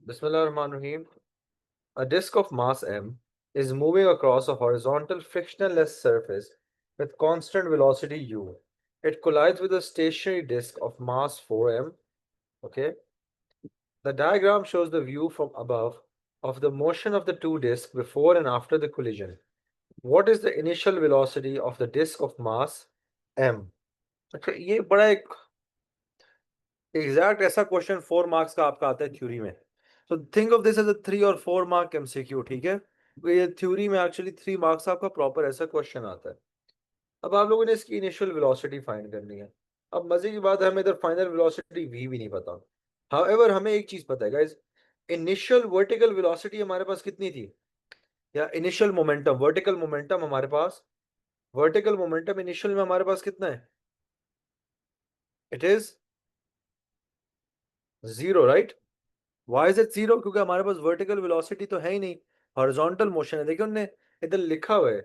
Bismillahirrahmanirrahim. A disk of mass m is moving across a horizontal frictionless surface with constant velocity u. It collides with a stationary disk of mass 4m. Okay. The diagram shows the view from above of the motion of the two disks before and after the collision. What is the initial velocity of the disk of mass m? अच्छा ये बड़ा एक exact ऐसा question 4 marks का आपका आता है theory में। So think of this as a 3 और 4 मार्क एमसीक्यू, ठीक है। तो ये थ्योरी में एक्चुअली 3 मार्क्स आपका प्रॉपर ऐसा क्वेश्चन आता है। अब आप लोगों ने इसकी इनिशियल वेलोसिटी फाइंड करनी है। अब मजे की बात है, हमें इधर फाइनल वेलोसिटी वी भी नहीं पता। हाउएवर हमें एक चीज पता है गाइस, इनिशियल वर्टिकल वेलोसिटी हमारे पास कितनी थी, या इनिशियल मोमेंटम, वर्टिकल मोमेंटम हमारे पास, वर्टिकल मोमेंटम इनिशियल में हमारे पास कितना है? It is 0, right. Why is it 0? क्योंकि हमारे पास वर्टिकल वेलोसिटी तो है ही नहीं, हॉरिजॉन्टल मोशन है। देखिए उनने इधर लिखा हुआ है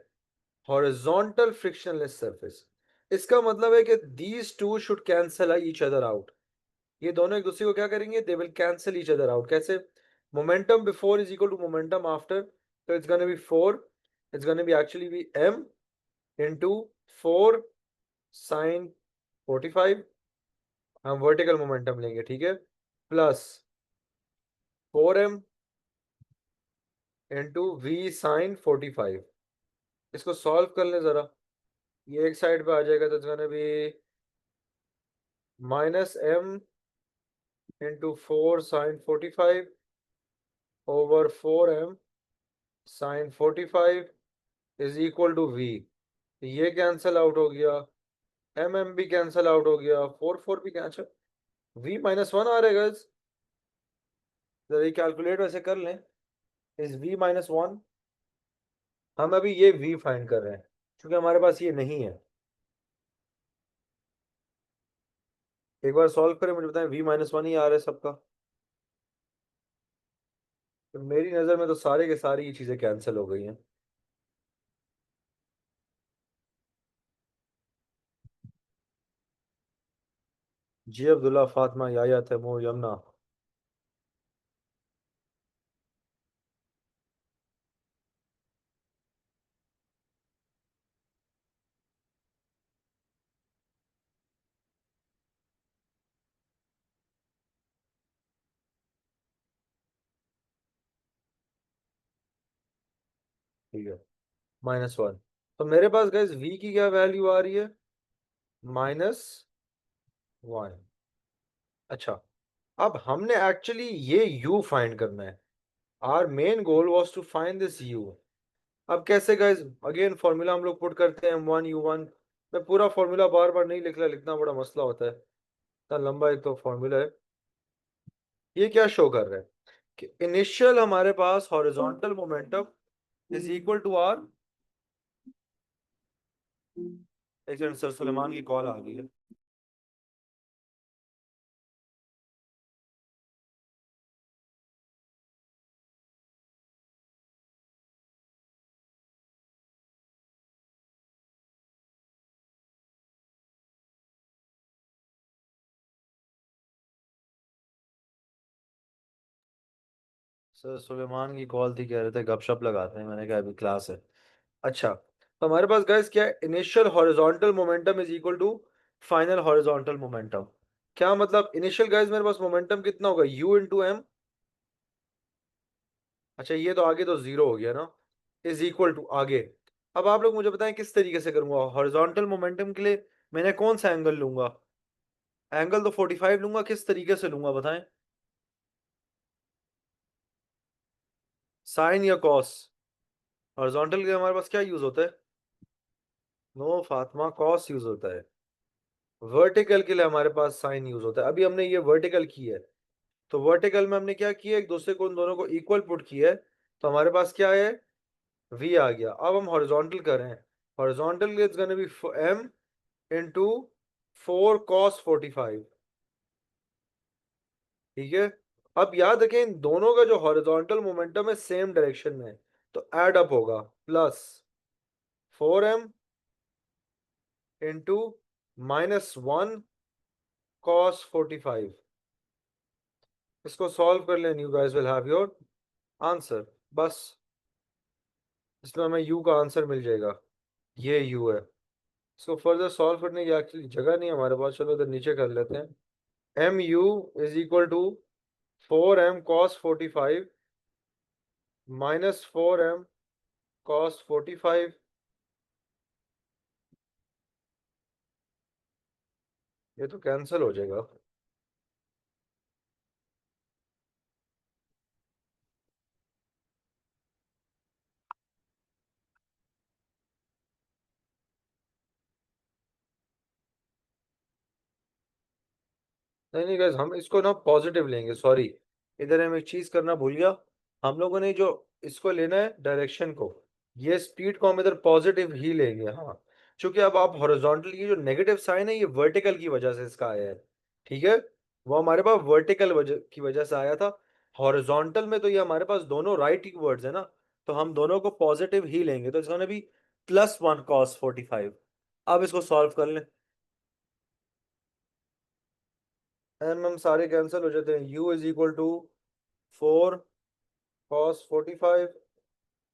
हॉरिजॉन्टल फ्रिक्शनलेस सरफेस। इसका मतलब है कि these two should cancel each other out. ये दोनों एक दूसरे को क्या करेंगे? They will cancel each other out. कैसे? Momentum before is equal to momentum after, तो it's gonna be 4, it's gonna be actually be m into 4 sin 45। हम वर्टिकल मोमेंटम लेंगे, ठीक है, plus 4m into we sign 45। इसको solve कर लें जरा। ये एक साइड पे आ जाएगा तो it's be -m into 4 sin 45 over 4m sine 45 is equal to v। ये कैंसल आउट हो गया, m भी कैंसल आउट हो गया, 4 भी कैंसिल, v -1 आ रहेगा। जरा ये कैलकुलेट वैसे कर लें, इज v -1। हम अभी ये v फाइंड कर रहे हैं क्योंकि हमारे पास ये नहीं है। एक बार सॉल्व करें, मुझे बताएं, v -1 ही आ रहा है सबका। तो मेरी नज़र में तो सारे के सारी ये चीज़ें कैंसिल हो गई हैं। जी अब्दुल्ला, फातिमा, याया, तैमूर, यमुना। ठीक है, -1। तो मेरे पास गैस v की क्या वैल्यू आ रही है? -1। अच्छा, अब हमने एक्चुअली ये u फाइंड करना है। Our main goal was to find this u। अब कैसे गाइस? अगेन फॉर्मूला हम लोग पुट करते हैं m1 u1। मैं पूरा फॉर्मूला बार बार नहीं लिख रहा, लिखना बड़ा मसला होता है, इतना लंबा एक तो फॉर्मूला है। ये क्या शो कर रहा है कि इनिशियल हमारे पास horizontal momentum is equal to R. एक सेकंड सर, सुलेमान की कॉल आ गई है। सर सुलेमान की कॉल थी, कह रहे थे गपशप लगाते हैं, मैंने कहा अभी क्लास है। अच्छा, तो हमारे पास गाइस क्या है? Initial horizontal momentum is equal to final horizontal momentum. क्या मतलब? इनिशियल गाइस मेरे पास मोमेंटम कितना होगा? u into m. अच्छा, ये तो आगे तो जीरो हो गया ना, इज इक्वल टू आगे। अब आप लोग मुझे बताएं किस तरीके से करूंगा हॉरिजॉन्टल मोमेंटम के लिए? मैंने कौन सा एंगल लूंगा? एंगल तो 45 लूंगा। किस तरीके से लूंगा बताएं? साइन या कॉस? हॉरिजॉन्टल के लिए हमारे पास क्या यूज होता है? नो फातिमा, कॉस यूज होता है। वर्टिकल के लिए हमारे पास साइन यूज होता है। अभी हमने ये वर्टिकल की है, तो वर्टिकल में हमने क्या किया? एक दूसरे को, उन दोनों को इक्वल पुट किया है, तो हमारे पास क्या है? v आ गया। अब हम हॉरिजॉन्टल कर रहे हैं। Horizontal is gonna B m into 4 cos 45। ठीक है। अब याद रखें, इन दोनों का जो हॉरिजॉन्टल मोमेंटम है सेम डायरेक्शन में है, तो ऐड अप होगा, plus 4m into -1 cos 45। 45 into -1 cos 45। 45 into -1 cos 45 is equal to 0। 0 0 cos 45। इसको सॉल्व कर लें, you guys will have your answer. बस इसमें हमें यू का आंसर मिल जाएगा। ये यू है। इसको फर्दर सॉल्व करने की एक्चुअली जगह नहीं है हमारे पास, चलो इधर नीचे कर लेते हैं। M u is equal to 4m cos 45 -4m cos 45। ये तो कैंसिल हो जाएगा। नहीं नहीं गाइस, हम इसको ना पॉजिटिव लेंगे, सॉरी। इधर हम एक चीज करना भूल गया। हम लोगों ने जो इसको लेना है डायरेक्शन को, ये स्पीड को हम इधर पॉजिटिव ही लेंगे, हाँ। क्योंकि अब आप हॉरिजॉन्टल की जो नेगेटिव साइन है, ये वर्टिकल की वजह से इसका आया है। ठीक है। वो हमारे पास वर्टिकल वजह की वजह से आया था। हॉरिजॉन्टल में तो ये हमारे पास दोनों राइट ही वर्ड्स है ना, तो हम दोनों को पॉजिटिव ही लेंगे, तो इसका भी +1 cos 45। अब इसको सॉल्व कर लें। एम सारे कैंसिल हो जाते हैं। U is equal to 4 cos 45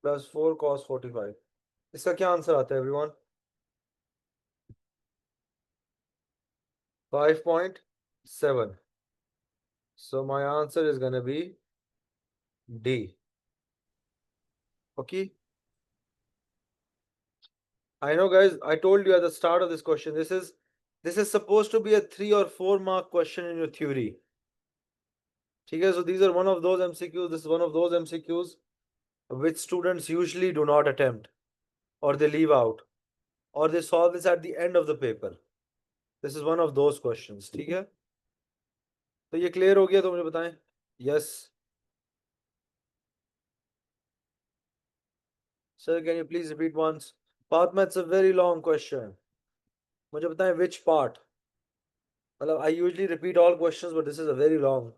+4 cos 45। इसका क्या आंसर आता है everyone? 5.7। So my answer is gonna B D. Okay. I know guys, I told you at the start of this question, this is supposed to be a 3 or 4 mark question in your theory. ठीक है, so these are one of those MCQs, this is one of those MCQs which students usually do not attempt, or they leave out, or they solve this at the end of the paper. This is one of those questions, ठीक है। तो ये clear हो गया तो मुझे बताएं। Yes sir, can you please repeat once? Path maths a very long question. मुझे बताएं विच पार्ट। मतलब I usually repeat all questions but this is a very long.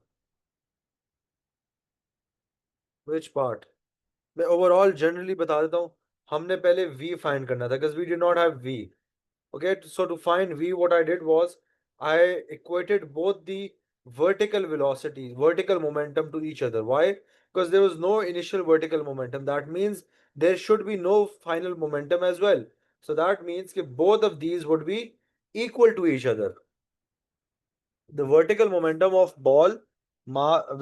Which part? मैं ओवरऑल जनरली बता देता हूँ। हमने पहले v फाइंड करना था because we did not have v। Okay, so to find v, what I did was I equated both the vertical velocity, vertical momentum to each other. Why? Because there was no initial vertical momentum. That means there should be no final momentum as well. So that means that both of these would be equal to each other. The vertical momentum of ball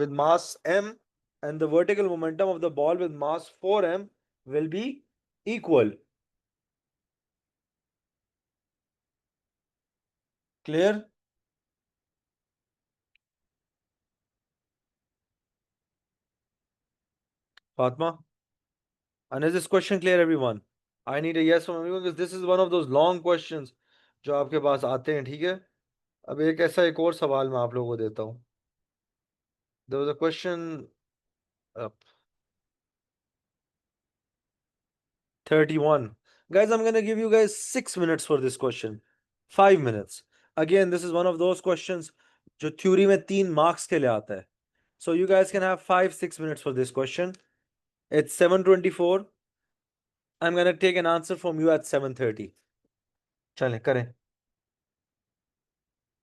with mass m and the vertical momentum of the ball with mass 4m will be equal. Clear? Fatma? And is this question clear, everyone? I need a yes from everyone because this is one of those long questions जो आपके पास आते हैं, ठीक है। अब एक ऐसा एक और सवाल मैं आप लोगों को देता हूँ। There was a question, uh, 31. Guys, I'm gonna give you guys 6 minutes for this question. 5 minutes. Again, this is one of those questions जो थ्योरी में 3 मार्क्स के लिए आता है. So you guys can have 5-6 minutes for this question. It's 7:24. I'm gonna take an answer from you at 7:30. चलें करें.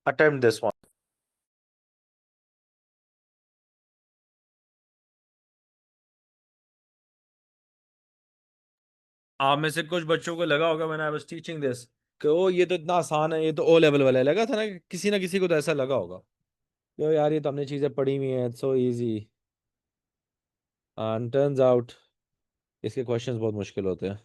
Attempt this one. आप में से कुछ बच्चों को लगा होगा मैंने आई वाज टीचिंग दिस कि ओ ये तो इतना आसान है, ये तो ओ लेवल वाला है। लगा था ना किसी को तो ऐसा लगा होगा। यो यार ये तो हमने चीजें पढ़ी हुई हैं, it's so easy. And turns out इसके क्वेश्चंस बहुत मुश्किल होते हैं।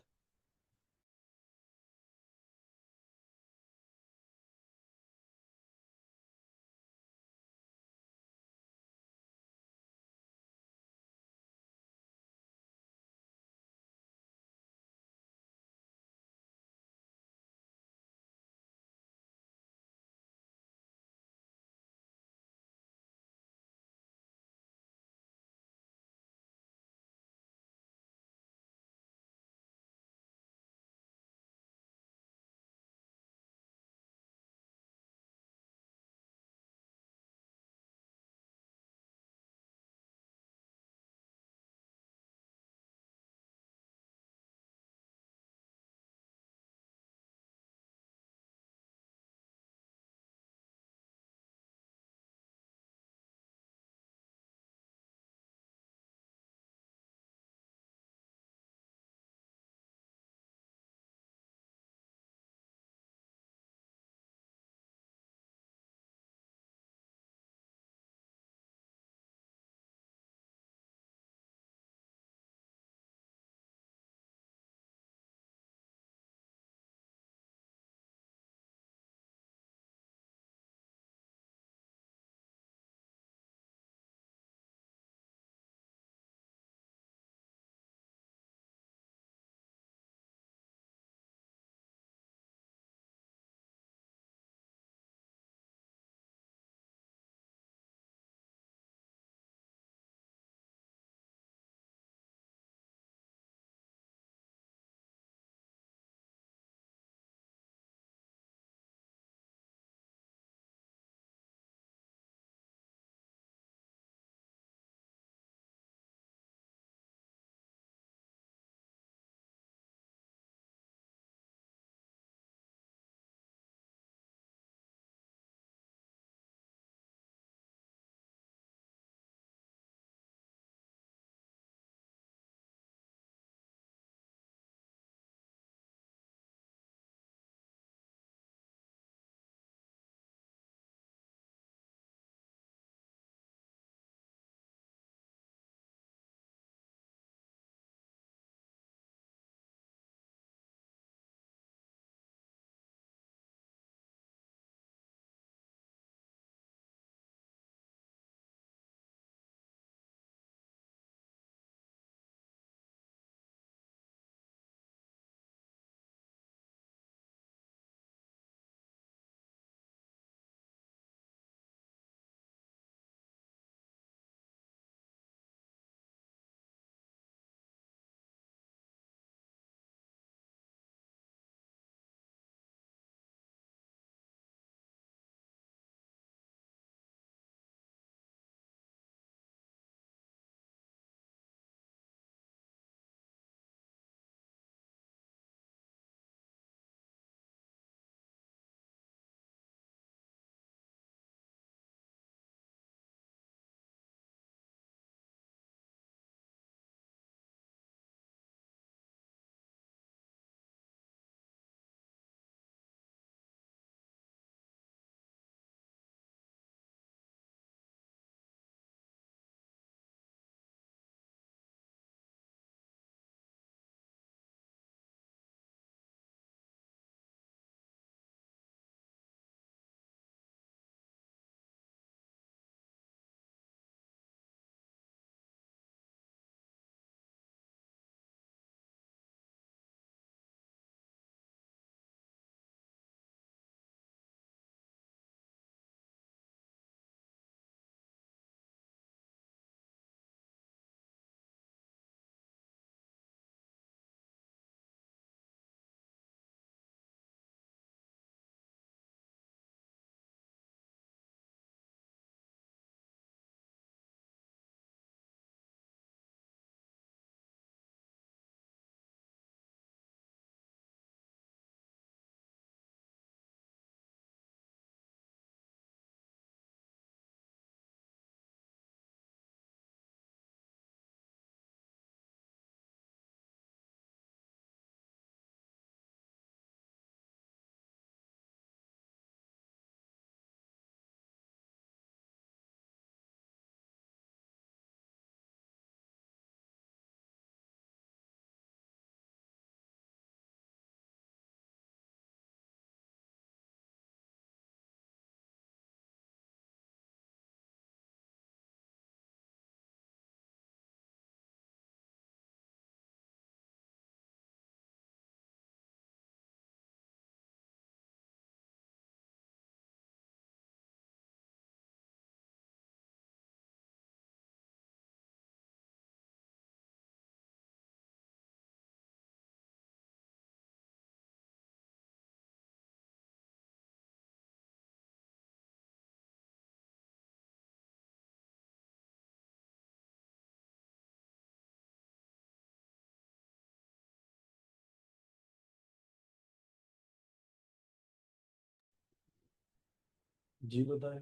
जी बताएं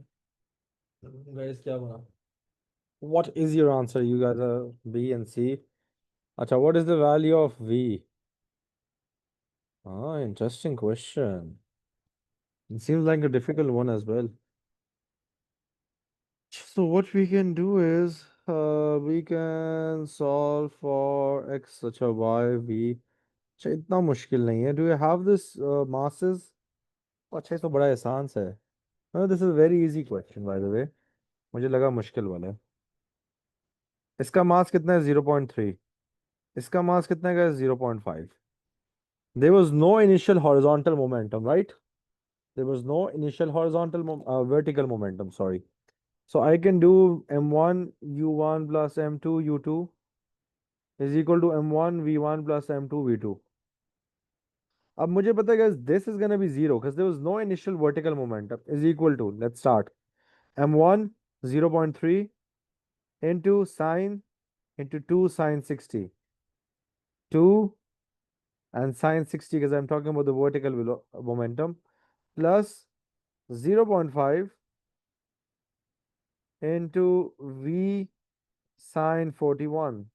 गाइस क्या बना. What is your answer? You guys are B and C. Acha, what is the value of V? Ah, interesting question. It seems like a difficult one as well. So what we can do is we can solve for x अच्छा y v. अच्छा इतना मुश्किल नहीं है. Do you have this masses? अच्छा ये तो बड़ा आसान सा है. No, this is a very easy question by the way. मुझे लगा मुश्किल वाला है. इसका मास कितना है 0.3. इसका मास कितना है 0.5. There was no initial horizontal momentum, right? There was no initial vertical momentum, sorry. So I can do m1 u1 plus m2 u2 is equal to m1 v1 plus m2 v2. अब मुझे पता है guys, this is gonna be zero because there was no initial vertical momentum is equal to, let's start, m1 0.3 into sine into 2 sine 60, 2 and sine 60 because I'm talking about the vertical momentum, plus 0.5 into v sine 41.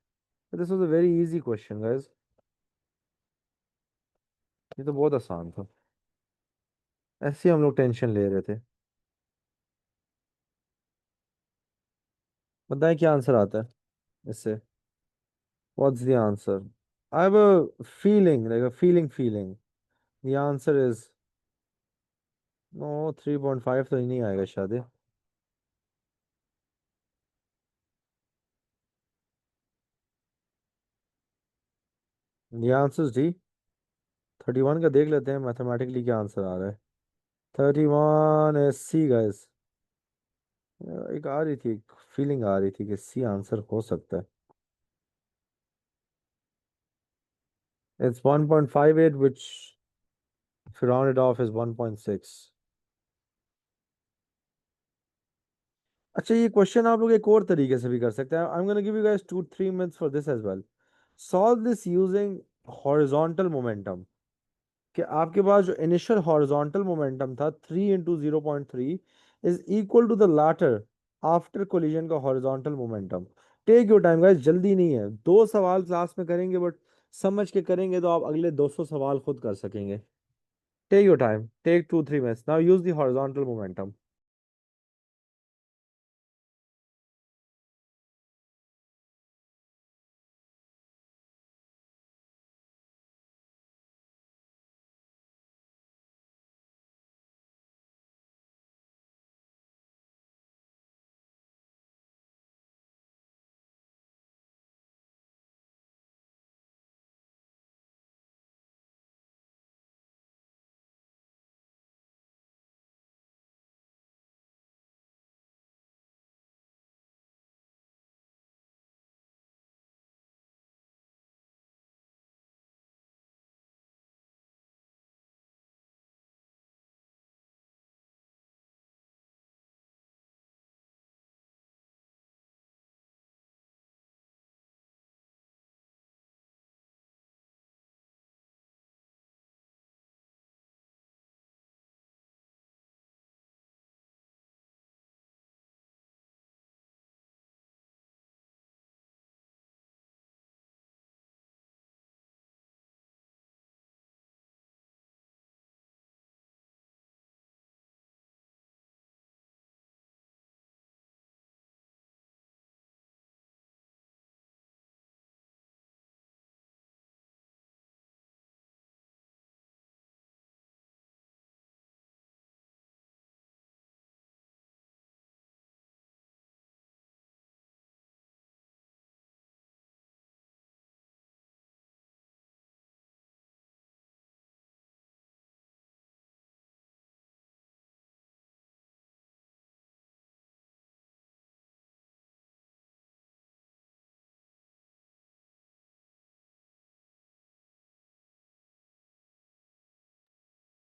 This was a very easy question, guys. ये तो बहुत आसान था. ऐसे ही हम लोग tension ले रहे थे. बताएं क्या आंसर आता है इससे. What's the answer? I have a feeling, like a feeling. The answer is no, 3.5 तो नहीं आएगा शायद. The answer is D. 31 का देख लेते हैं मैथमेटिकली क्या आंसर आ रहा है. 31 is C, guys. एक आ रही थी, फीलिंग आ रही थी कि सी आंसर हो सकता है. It's 1.58 which if you round it off is 1.6. अच्छा ये क्वेश्चन आप लोग एक और तरीके से भी कर सकते हैं. I am gonna give you guys 2-3 minutes for this as well. Solve this using horizontal momentum. कि आपके पास जो इनिशियल हॉरिजॉन्टल मोमेंटम था 3 into 0.3 is equal to the latter after collision का horizontal momentum. Take your time guys, जल्दी नहीं है. 2 सवाल class में करेंगे बट समझ के करेंगे तो आप अगले 200 सवाल खुद कर सकेंगे. Take your time, take 2-3 minutes. Now use the horizontal momentum.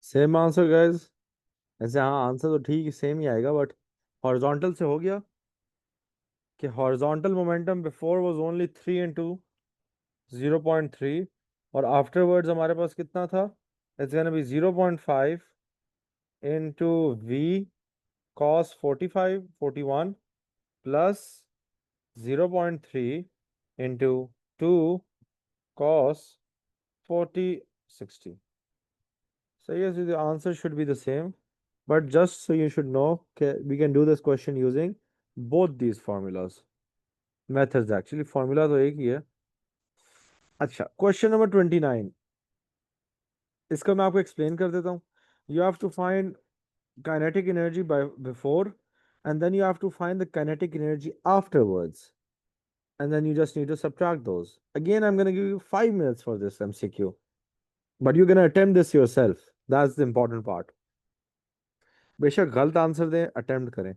Same answer guys. ऐसे हाँ आंसर तो ठीक सेम ही आएगा बट हॉरिजॉन्टल से हो गया कि horizontal momentum before was only 3 into 0.3 और आफ्टरवर्ड्स हमारे पास कितना था. It's gonna B 0.5 into v cos 45, 41 plus 0.3 into 2 cos 40, 60. So yes, the answer should be the same. But just so you should know, we can do this question using both these formulas. Methods actually. Formula तो एक ही है. अच्छा, question number 29. इसका मैं आपको explain कर देता हूँ. You have to find kinetic energy by before, and then you have to find the kinetic energy afterwards, and then you just need to subtract those. Again, I'm going to give you 5 minutes for this MCQ, but you're going to attempt this yourself. That's the important part. बेशक गलत answer दें, attempt करें.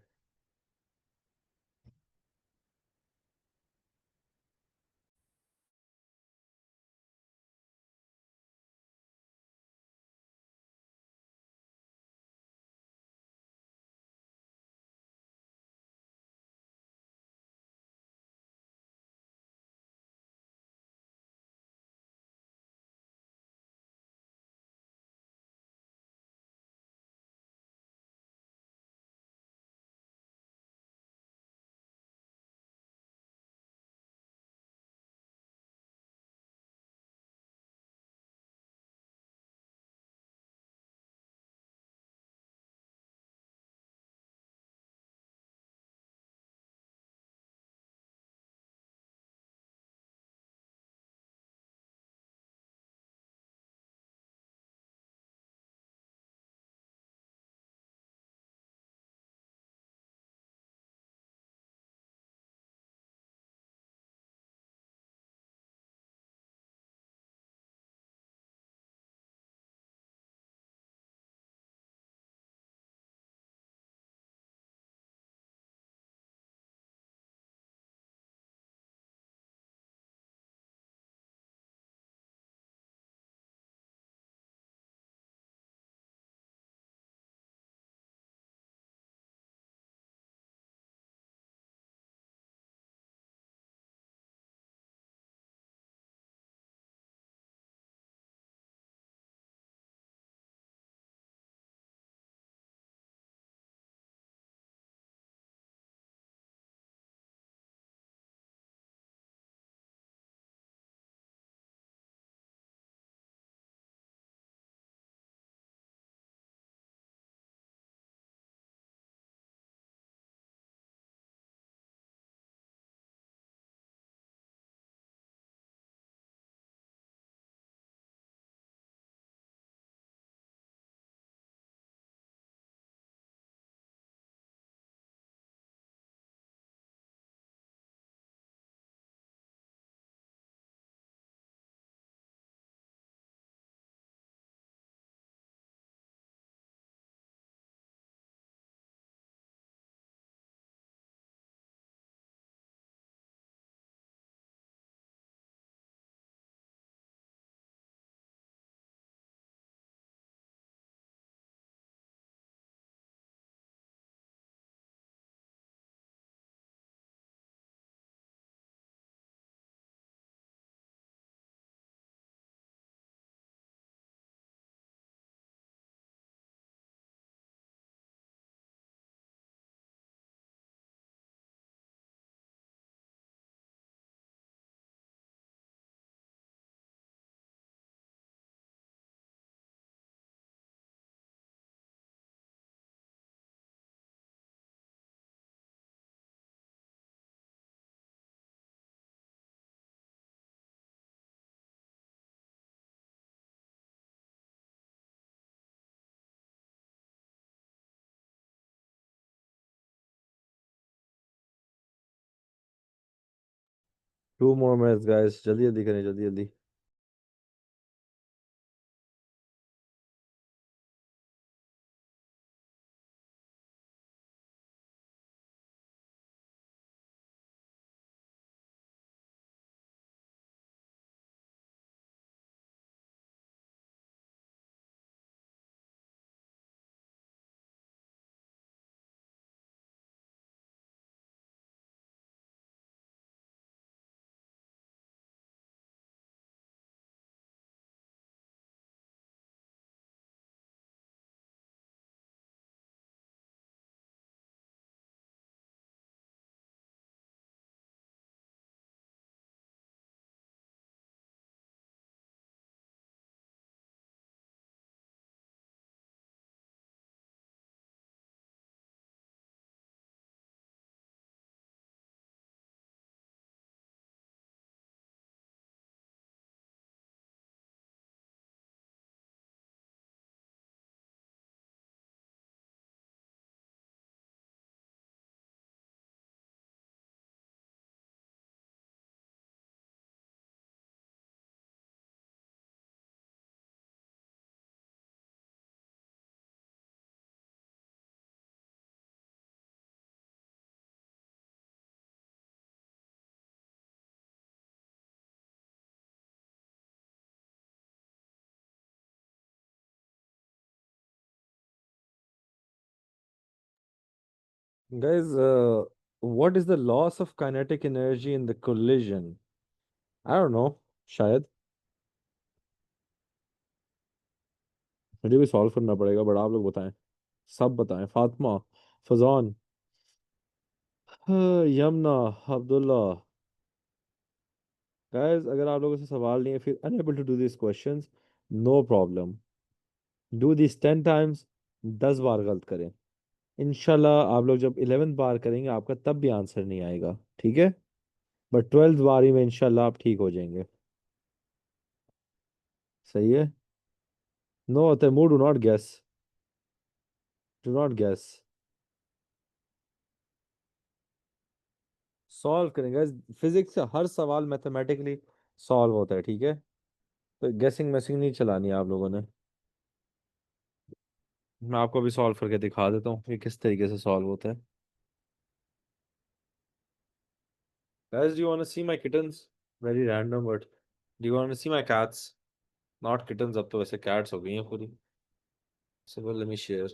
2 more minutes, guys. जल्दी जल्दी करें, जल्दी जल्दी. Guys, what is the loss of kinetic energy in the collision? I don't know. शायद मुझे भी सॉल्व करना पड़ेगा, बट आप लोग बताएं। सब बताएं। फातिमा, फजान, यमुना, अब्दुल्ला। गाइस, अगर आप लोगों से सवाल नहीं है फिर unable to do this questions, no problem. Do this 10 times. 10 बार गलत करें। इंशाल्लाह आप लोग जब 11th बार करेंगे आपका तब भी आंसर नहीं आएगा, ठीक है। बट 12th बारी में इंशाल्लाह आप ठीक हो जाएंगे। सही है। No Taimur, do not guess. Do not guess. Solve करेंगे। फिजिक्स का हर सवाल मैथमेटिकली सॉल्व होता है, ठीक है। तो गेसिंग मैसिंग नहीं चलानी है आप लोगों ने। मैं आपको भी सॉल्व करके दिखा देता हूँ ये किस तरीके से सॉल्व होता है। Guys, do you want to see my kittens? Very random, but do you want to see my cats? Not kittens, अब तो वैसे cats हो गई हैं पूरी। So well, let me share।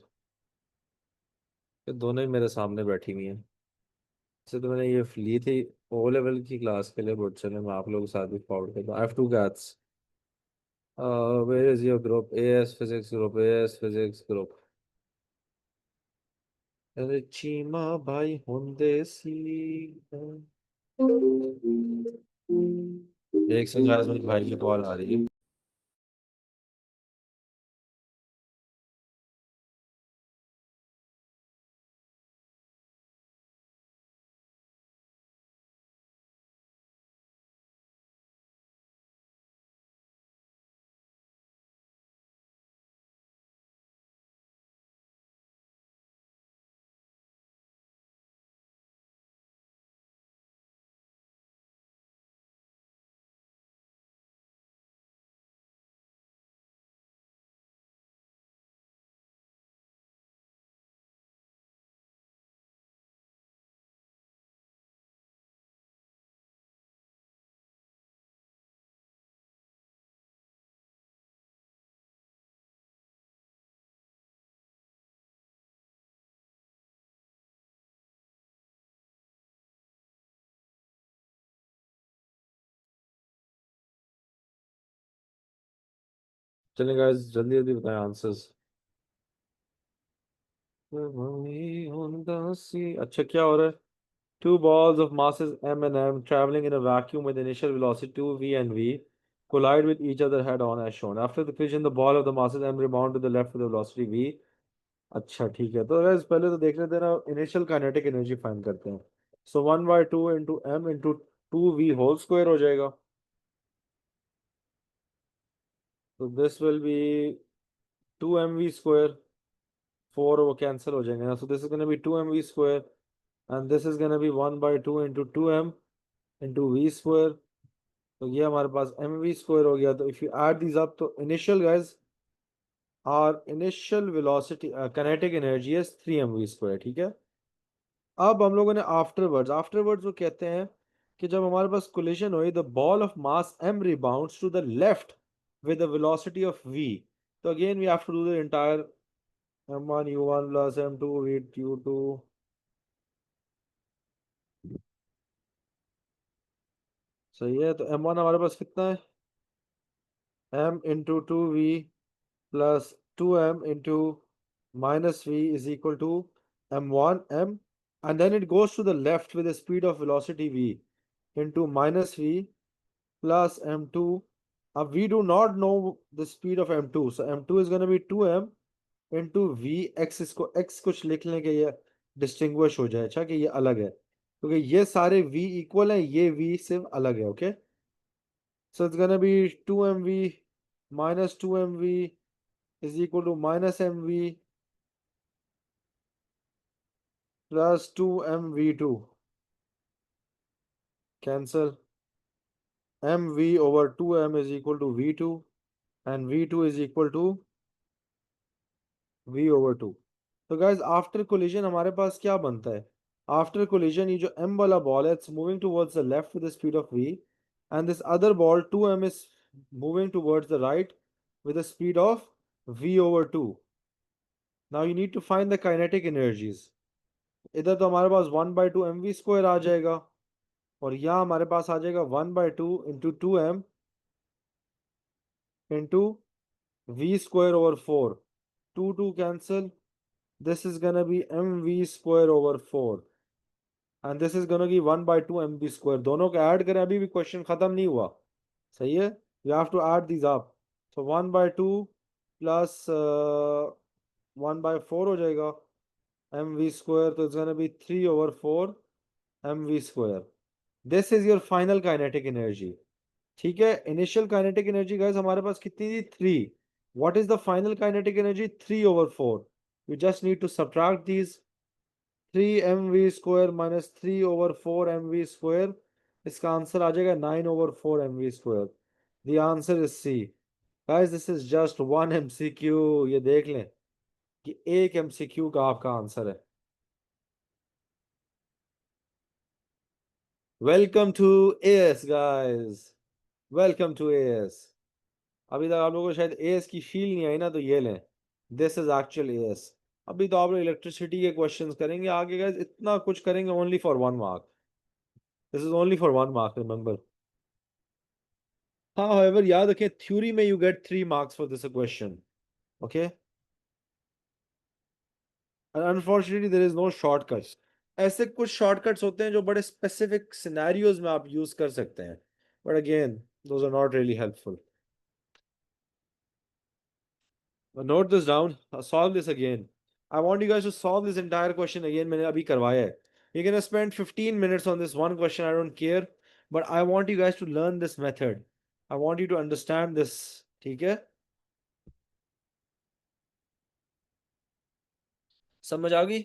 ये दोनों ही मेरे सामने बैठी हुई हैं। वैसे तो मैंने ये ली थी ओ लेवल की क्लास के लिए, बट चलो मैं आप लोगों के साथ भी फॉरवर्ड करता हूँ। I have two cats। Where is your group? AS physics group, AS physics group। अरे चीमा भाई हुंदे सी। एक सेकंड guys, मेरे भाई की कॉल आ रही है। चलें गाइस, जल्दी जल्दी बताएं आंसर्स। अच्छा क्या हो रहा है? Two balls of masses m and m traveling in a vacuum with initial velocity 2v and v collide with each other head on as shown. After the collision, the ball of the masses m rebound to the left with the velocity v। अच्छा ठीक है, तो guys पहले तो देख लेते हैं ना, इनिशियल काइनेटिक एनर्जी फाइंड करते हैं। So 1/2 into m into 2v whole square हो जाएगा। तो this will be 2mv square. 4 वो कैंसिल हो जाएंगे ना, so this is gonna be 2mv square and this is gonna be 1/2 into 2m into v square. तो ये हमारे पास mv स्क्वायर हो गया। तो if you add these up, तो initial guys are initial velocity kinetic energy is 3mv square, ठीक है। अब हम लोगों ने आफ्टरवर्ड्स वो कहते हैं कि जब हमारे पास कोलिजन हुई, the ball of mass m rebounds to the left with the velocity of v। तो again we have to do the entire m1 u1 plus m2 v2। सही है, तो m1 हमारे पास कितना है? m into 2v plus 2m into minus v is equal to m1 m, and then it goes to the left with a speed of velocity v into minus v plus m2। we do not know the speed of m2, so m2 is going to be 2m into v x। इसको x कुछ लिख लें कि ये distinguish हो जाए, अच्छा कि ये अलग है, क्योंकि ये सारे v इक्वल हैं, ये v सिर्फ अलग है, okay. So it's gonna be 2mv minus 2mv is equal to minus mv plus 2mv2। Cancel। mv over 2m is equal to v2 and v2 is equal to v over 2। तो guys after collision हमारे पास क्या बनता है? After collision ये जो m वाला ball है, it's moving towards the left with the speed of v, and this other ball 2m is moving towards the right with the speed of v over 2। Now you need to find the kinetic energies। इधर तो हमारे पास 1/2 mv² आ जाएगा, और यहाँ हमारे पास आ जाएगा 1/2 × 2m into v²/4. 2 2 cancel. This is gonna be mv²/4, and this is gonna be 1/2 mv². दोनों को ऐड करें, अभी भी क्वेश्चन खत्म नहीं हुआ, सही है, you have to add these up. So 1/2 plus 1/4 हो जाएगा mv², तो it's gonna be 3/4 mv². This is your final kinetic energy. ठीक है, इनिशियल काइनेटिक एनर्जी गाइस हमारे पास कितनी थी, 3. What is the final kinetic energy, 3/4. You just need to subtract these. 3 mv² minus 3/4 mv². इसका answer आ जाएगा 9/4 mv². The answer is C. Guys this is just one MCQ, ये देख लें कि एक एमसीक्यू का आपका आंसर है. Welcome to AS guys, welcome to AS. अभी तक आप लोगों को शायद एएस की फील नहीं आई ना, तो ये लें, दिस इज एक्चुअल एएस. अभी तो आप लोग इलेक्ट्रिसिटी के क्वेश्चंस करेंगे आगे गाइस, इतना कुछ करेंगे only for 1 mark. This is only for 1 mark, remember. हाँ, however याद रखें, थ्योरी में you get 3 marks for this question, okay. Unfortunately there is no shortcuts. ऐसे कुछ शॉर्टकट्स होते हैं जो बड़े स्पेसिफिक सिनेरियोज में आप यूज कर सकते हैं, but again those are not really helpful. Note this down. Solve this again. I want you guys to solve this entire question again. मैंने अभी करवाया है. You're gonna spend 15 minutes on this one question. I don't care, but I want you guys to learn this method. I want you to understand this. ठीक है? समझ आ गई?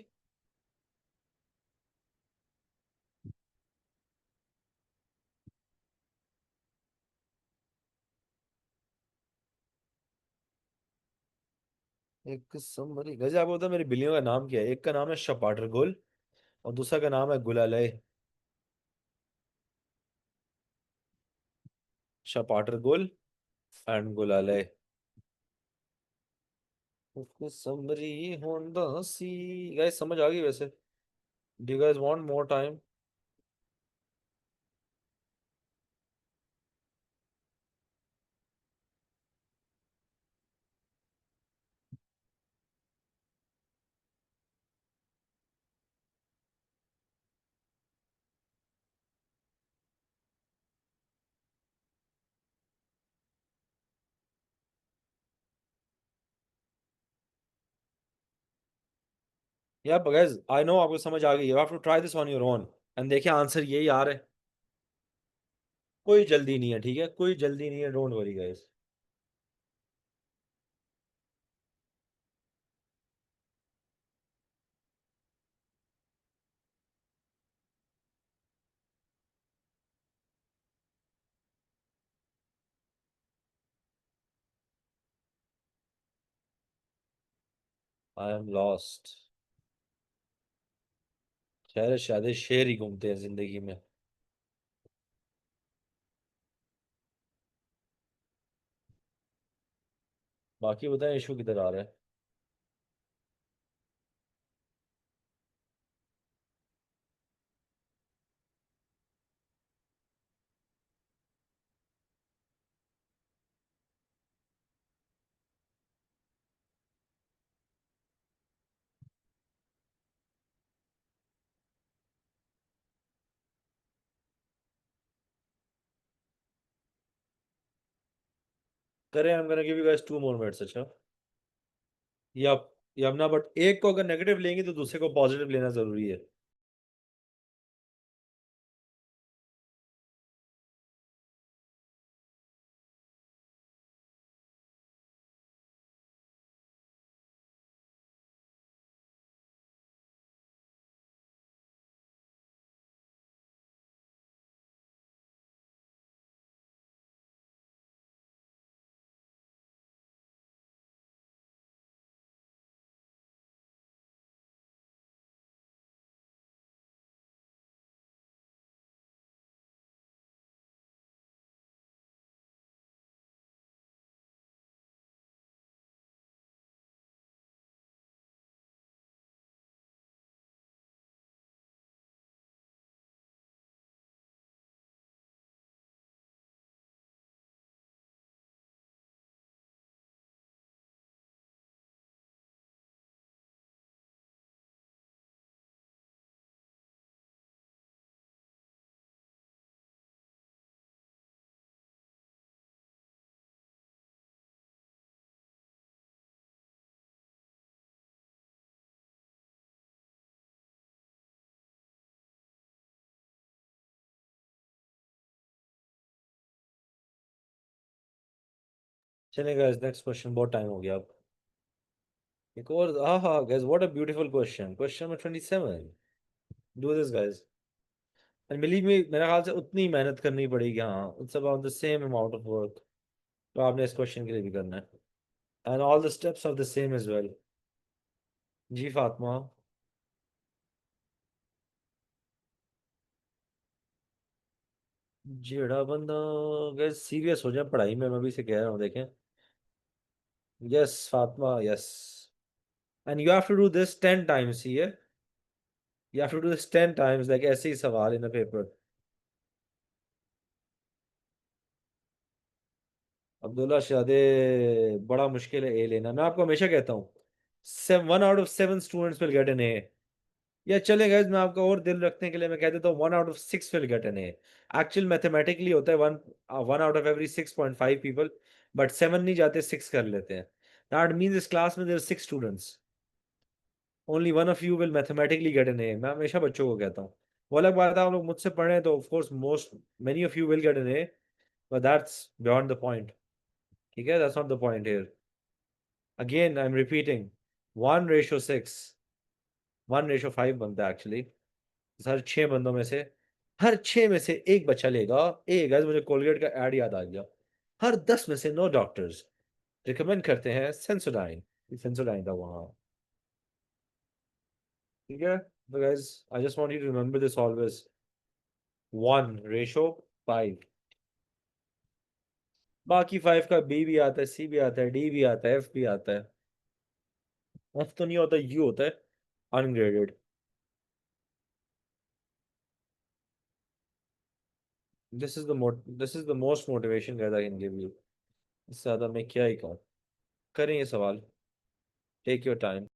एक समरी गजब होता है. मेरी बिल्लियों का नाम क्या है? एक का नाम है शपाटर गुल, और दूसरा का नाम है गुलालय. शपाटर गुल एंड गुलालय. समरी होंदा सी. गाइस समझ आ गई वैसे? Do you guys want more time? या गाइस आई नो आपको समझ आ गई. You have to try this on your own, and देखिए आंसर यही आ रहा है. कोई जल्दी नहीं है, ठीक है, कोई जल्दी नहीं है, don't worry guys. I am lost. शहर शायद शेर ही घूमते हैं जिंदगी में. बाकी बताएं इशू किधर आ रहा है? करें, आई am gonna give you guys 2 more minutes. अच्छा, या या ना, बट एक को अगर नेगेटिव लेंगे तो दूसरे को पॉजिटिव लेना जरूरी है. चलेगा, नेक्स्ट क्वेश्चन, बहुत टाइम हो गया अब। एक और, हाँ हाँ guys, what a beautiful question, question number 27। Do this guys, and believe me, मेरे ख्याल से उतनी ही मेहनत करनी पड़ेगी, हाँ, it's about the same amount of work तो आपने इस क्वेश्चन के लिए भी करना है, and all the steps are the same as well. जी फातिमा। जेड़ा बंदा, गाइस सीरियस हो जाए पढ़ाई में, मैं भी से कह रहा हूँ, देखें। Yes Fatima, yes, and you have to do this 10 times, yeah you have to do this 10 times, like ऐसे ही सवाल इन द पेपर। अब्दुल्ला शादे, बड़ा मुश्किल है ए लेना, मैं आपको हमेशा कहता हूँ, 1 out of 7 students will get an A. या चलेगा, मैं आपका और दिल रखने के लिए मैं कह देता हूँ 1 out of 6 will get an A. Actual mathematically होता है one, 1 out of every 6.5 people, but 7 नहीं जाते, 6 कर लेते हैं। दैट मीन्स इस क्लास में there 6 students, only one of you will mathematically get an A. मैं हमेशा बच्चों को कहता हूँ, वो अलग बात है आप लोग मुझसे पढ़े तो of course most many of you will get an A, but that's beyond the point. ठीक है, that's not the point here. Again I am repeating, 1:6, 1:5 बनता है एक्चुअली। हर 6 बंदों में से, हर 6 में से एक बच्चा लेगा। एक गाइस, मुझे कोलगेट का ऐड याद आ गया। हर 10 में से 9 डॉक्टर्स रिकमेंड करते हैं सेंसोडाइन। सेंसोडाइन था वहां। ठीक है, तो guys I just want you to remember this always, 1:5। बाकी 5 का बी भी आता है, सी भी आता है, डी भी आता है, एफ भी आता है। एफ तो नहीं होता, यू होता है, ungraded. This is the most motivation guys I can give you. इससे ज्यादा मैं क्या ही कहूँ। करें ये सवाल, take your time.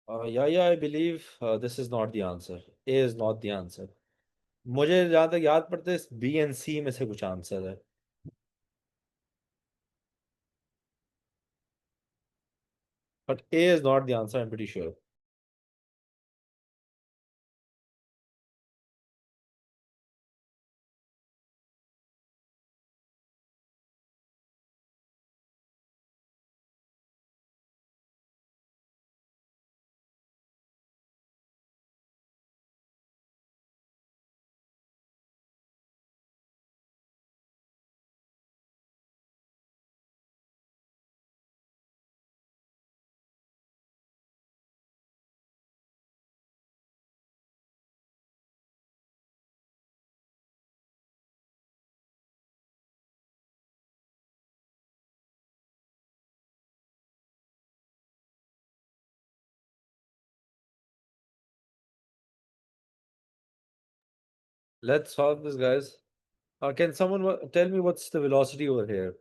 Yeah, I believe this is not the answer. A is not the answer. मुझे जहाँ तक याद पड़ता है बी एंड सी में से कुछ आंसर है. But A is not the answer, I'm pretty sure. Let's solve this, guys. Can someone tell me what's the velocity over here?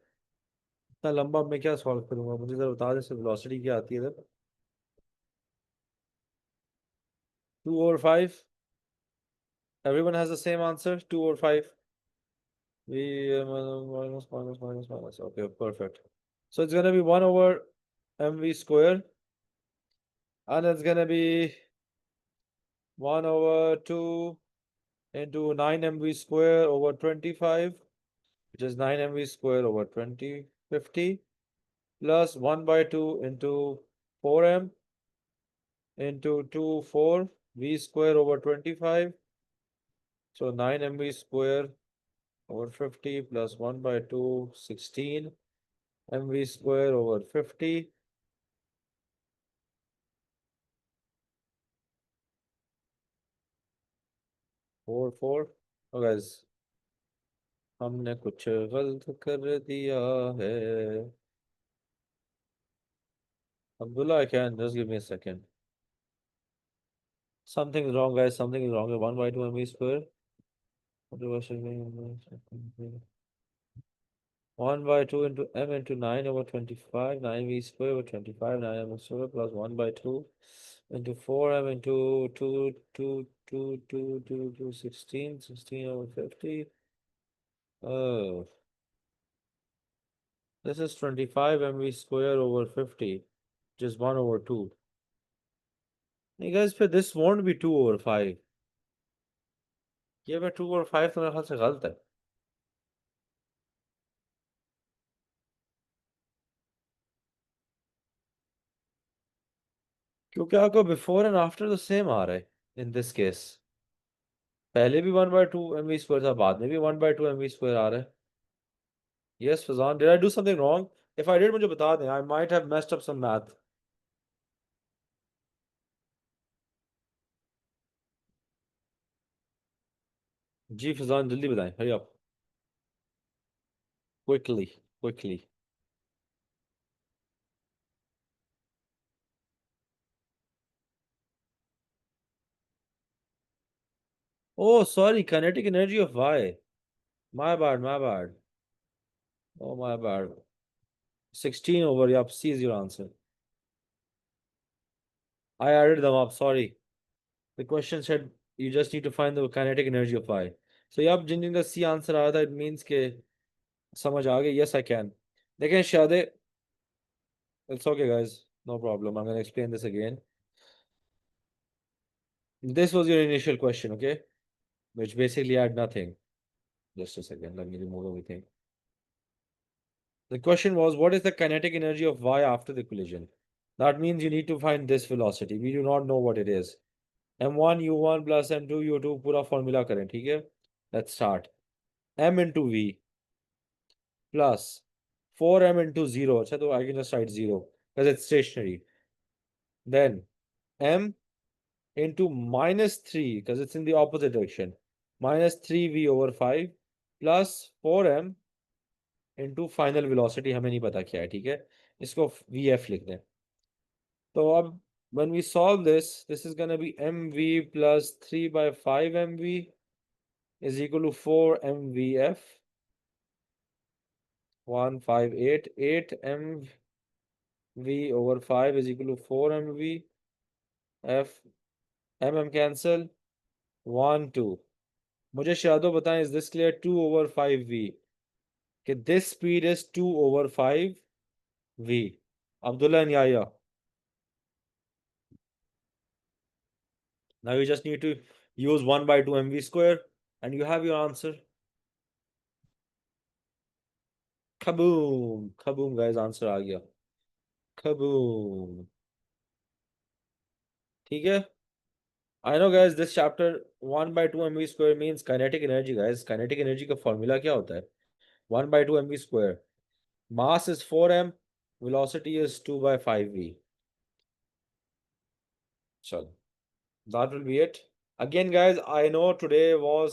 इतना लंबा मैं क्या सॉल्व करूंगा, मुझे जरा बता दे इससे velocity क्या आती है इधर. 2/5. Everyone has the same answer. 2/5. V minus. Okay, perfect. So it's gonna be 1/mv square, and it's gonna be 1/2 into 9mv square over 25, which is 9mv square over 2050, plus 1/2 into 4m into 2 4 v square over 25. So 9mv square over 50 plus 1/2 16 mv square over 50. 4 4. Oh guys, हमने कुछ गलत कर दिया है. Abdullah, I can just give me a second. Something is wrong, guys. Something is wrong. 1/2 mv square. What do I say? 1/2 into m into 9 over 25, 9v square over 25, 9m square plus 1/2 into 4m into 16, 16 over 50. Oh, this is 25mv square over 50, just 1/2. Hey guys, but this won't be 2/5. ये मैं 2/5 तो मेरे ख्याल से गलत है. क्योंकि आपको before and after the same आ रहा है इन दिस केस. पहले भी 1/2 mv स्क्वायर था, बाद में भी 1/2 mv स्क्वायर आ रहा है. Yes Faizan, did I do something wrong? If I did मुझे बता दें. I might have messed up some math. जी फजान, जल्दी बताएं, हरी आप. Quickly, quickly. Oh sorry, kinetic energy of Y. My bad, my bad. Oh my bad. 16 over, yeah, C is your answer. I added them up, sorry. The question said you just need to find the kinetic energy of Y. So yeah, जिन जिनका C answer आया था, it means के समझ आ गई. Yes, I can. देखें शायद. It's okay, guys. No problem. I'm gonna explain this again. This was your initial question, okay? Which basically had nothing. Just a second. Let me remove everything. The question was, what is the kinetic energy of Y after the collision? That means you need to find this velocity. We do not know what it is. m1 u1 plus m2 u2 पूरा formula करें, ठीक है? Let's start. M into V plus 4m into 0. So I can just write 0 because it's stationary. Then m into minus 3 because it's in the opposite direction. Minus 3v over 5 plus 4m into final velocity. हमें नहीं पता क्या है, ठीक है? इसको vf लिख दें. तो अब when we solve this is going to be mv plus 3 by 5 mv is equal to 4 mvf. 1588 8 mv over 5 is equal to 4 mv. F M M cancel 1 2। मुझे शादो बताएं, इज दिस क्लियर? 2/5v कि this speed is 2/5v। Abdullah and Yahya, now you just need to use 1/2 mv square and you have your answer. Kaboom, kaboom guys, answer आ गया। kaboom। ठीक है। I know guys, this chapter 1/2 mv square means kinetic energy guys। kinetic energy का formula क्या होता है? 1/2 mv square, mass is 4m, velocity is 2/5v। चलो, that will be it again guys। I know today was